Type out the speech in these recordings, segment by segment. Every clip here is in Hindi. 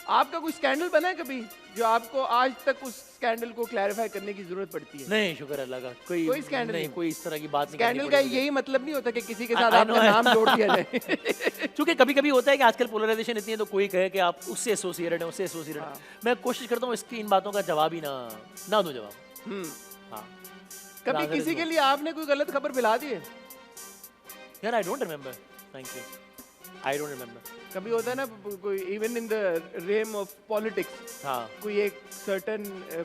आपका कोई स्कैंडल बना है कभी जो आपको आज तक उस स्कैंडल को क्लैरिफाई करने की जरूरत पड़ती है? नहीं, शुक्र अल्लाह का, कोई स्कैंडल नहीं, कोई इस तरह की बात नहीं। स्कैंडल का यही मतलब नहीं होता कि किसी के साथ I आपका know, नाम जोड़ दिया जाए। क्योंकि कभी कभी होता है कि आजकल पोलराइजेशन इतनी है तो कोई कहे कि आप उससे एसोसिएटेड हैं, उससे एसोसिएटेड हैं। मैं कोशिश करता हूँ इसकी इन बातों का जवाब ही ना दूं जवाब। हाँ, कभी किसी के लिए आपने कोई गलत खबर फैला दी है? यार I don't remember, thank you, I don't remember. कभी होता है ना कोई even in the realm of politics, हाँ, कोई एक सर्टेन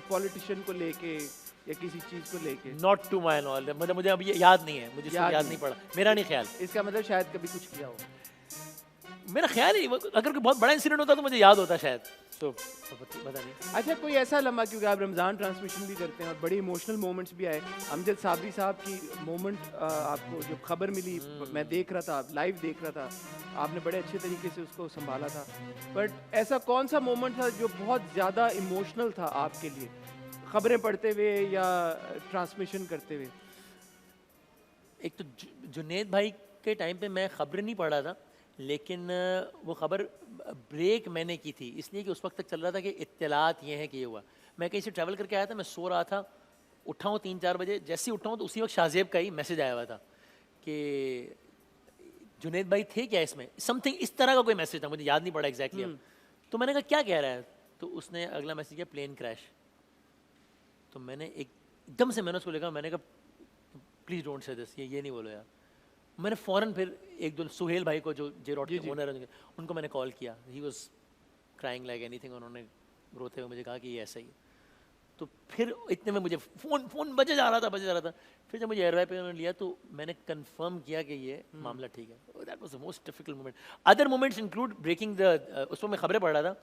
पॉलिटिशियन को लेके या किसी चीज को लेके? नॉट टू माय नॉलेज, मतलब मुझे अभी याद नहीं है, मुझे याद नहीं पड़ा, मेरा नहीं ख्याल। इसका मतलब शायद कभी कुछ किया हो। मेरा ख्याल ही, अगर कोई बहुत बड़ा इंसिडेंट होता तो मुझे याद होता शायद, तो पता नहीं। अच्छा, कोई ऐसा लम्हा, क्योंकि आप रमज़ान ट्रांसमिशन भी करते हैं और बड़ी इमोशनल मोमेंट्स भी आए, अमजद साबरी साहब की मोमेंट आपको जो खबर मिली, मैं देख रहा था, लाइव देख रहा था, आपने बड़े अच्छे तरीके से उसको संभाला था, बट ऐसा कौन सा मोमेंट था जो बहुत ज़्यादा इमोशनल था आपके लिए, खबरें पढ़ते हुए या ट्रांसमिशन करते हुए? एक तो जुनेद भाई के टाइम पे मैं खबर नहीं पढ़ा था, लेकिन वो खबर ब्रेक मैंने की थी इसलिए कि उस वक्त तक चल रहा था कि इत्तलात ये है कि ये हुआ। मैं कहीं से ट्रैवल करके आया था, मैं सो रहा था, उठा हूँ 3-4 बजे, जैसे ही उठा हूँ तो उसी वक्त शाहजेब का ही मैसेज आया हुआ था कि जुनेद भाई थे क्या इसमें, समथिंग इस तरह का कोई मैसेज था, मुझे याद नहीं पड़ा एग्जैक्टली। तो मैंने कहा क्या कह रहा है, तो उसने अगला मैसेज किया प्लेन क्रैश। तो मैंने एकदम से मैंने उसको लिखा, मैंने कहा प्लीज़ डोंट से दिस, ये नहीं बोलो यार। मैंने फ़ौरन फिर एक दो सुहेल भाई को जो जे रॉट के ओनर हैं उनको मैंने कॉल किया, he was crying like anything, उन्होंने रोते हुए मुझे कहा कि ये ऐसा ही। तो फिर इतने में मुझे फ़ोन बजे जा रहा था। फिर जब मुझे एयरवे पे उन्होंने लिया तो मैंने कंफर्म किया कि ये मामला ठीक है। That was the most difficult moment. Other moments include breaking the, उसमें मैं खबरें पढ़ रहा था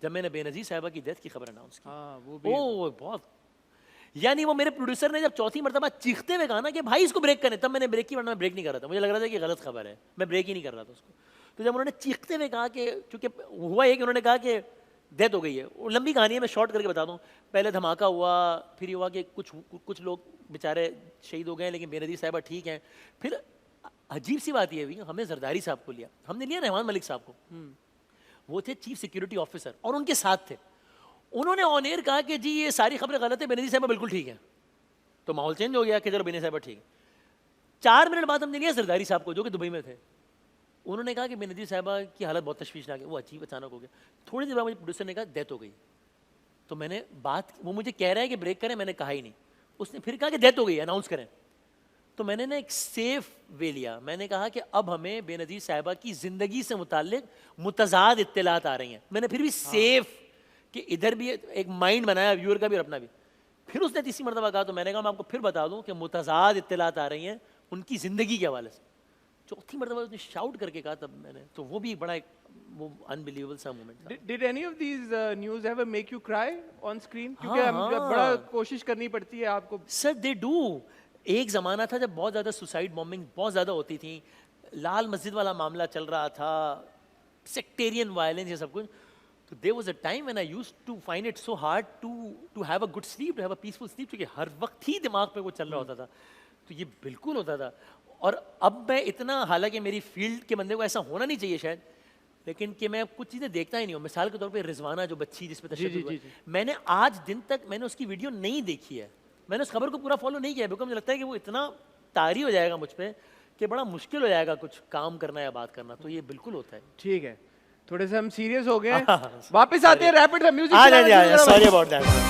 जब मैंने बेनज़ीर साहिबा की डेथ की खबर अनाउंस की। हाँ, वो भी बहुत, यानी वो मेरे प्रोड्यूसर ने जब चौथी मरतबा चीखते हुए कहा ना कि भाई इसको ब्रेक करें, तब मैंने ब्रेक की, वरना मैं ब्रेक नहीं कर रहा था, मुझे लग रहा था कि गलत खबर है, मैं ब्रेक ही नहीं कर रहा था उसको। तो जब उन्होंने चीखते हुए कहा कि, चूंकि हुआ ये कि उन्होंने कहा कि डेथ हो गई है, वो लंबी कहानी है, मैं शॉर्ट करके बता दूं। पहले धमाका हुआ, फिर ये हुआ कि कुछ लोग बेचारे शहीद हो गए, लेकिन बेनज़ीर साहिबा ठीक हैं। फिर अजीब सी बात ये हुई, हमें जरदारी साहब को लिया, हमने लिया रहमान मलिक साहब को, वो थे चीफ सिक्योरिटी ऑफिसर और उनके साथ थे। उन्होंने ऑन एयर कहा कि जी ये सारी खबरें गलत है, बेनज़ीर साहिबा बिल्कुल ठीक है। तो माहौल चेंज हो गया कि चलो बेनज़ीर साहिबा ठीक है। 4 मिनट बाद हमने लिया जरदारी साहब को जो कि दुबई में थे। उन्होंने कहा कि बेनज़ीर साहिबा की हालत बहुत तशवीशनाक है, वो अजीब अचानक हो गया। थोड़ी देर बाद मुझे प्रोड्यूसर ने कहा डेथ हो गई। तो मैंने बात, वो मुझे कह रहा है कि ब्रेक करें, मैंने कहा ही नहीं। उसने फिर कहा कि डेथ हो गई, अनाउंस करें। तो मैंने ना एक सेफ वे लिया, मैंने कहा कि अब हमें बेनज़ीर साहिबा की ज़िंदगी से मुताल्लिक मुतज़ाद इत्तलात आ रही हैं। मैंने फिर भी सेफ कि इधर भी एक माइंड बनाया व्यूअर का भी और अपना भी। फिर उसने तीसरी मरतबा कहा तो मैंने कहा मैं आपको फिर बता दूं कि मुतज़ाद इत्तलात आ रही हैं उनकी ज़िंदगी के हवाले से। चौथी मरतबा उसने शाउट करके कहा तब मैंने, तो वो भी बड़ा एक वो अनबिलीवेबल सा मोमेंट था। Did any of these news ever make you cry on screen? क्योंकि हम बड़ा कोशिश करनी पड़ती है आपको। Sir they do. एक ज़माना था जब बहुत ज़्यादा सुसाइड बॉम्बिंग बहुत ज़्यादा होती थी, लाल मस्जिद वाला मामला चल रहा था, सेक्टेरियन वायलेंस, ये सब कुछ। तो there was a time when I used to find it so hard to have a good sleep, to have a peaceful sleep, क्योंकि हर वक्त ही दिमाग पे वो चल रहा होता था। तो ये बिल्कुल होता था। और अब मैं इतना, हालांकि मेरी फील्ड के बंदे को ऐसा होना नहीं चाहिए शायद, लेकिन कि मैं कुछ चीज़ें देखता ही नहीं हूँ। मिसाल के तौर पे रिजवाना जो बच्ची जिस पे तशद्दुद हुआ, मैंने आज दिन तक मैंने उसकी वीडियो नहीं देखी है, मैंने उस खबर को पूरा फॉलो नहीं किया, बिकॉज मुझे लगता है कि वो इतना तारी हो जाएगा मुझ पर कि बड़ा मुश्किल हो जाएगा कुछ काम करना या बात करना। तो ये बिल्कुल होता है। ठीक है, थोड़े से हम सीरियस हो गए, वापस आते हैं rapid music. Sorry about that.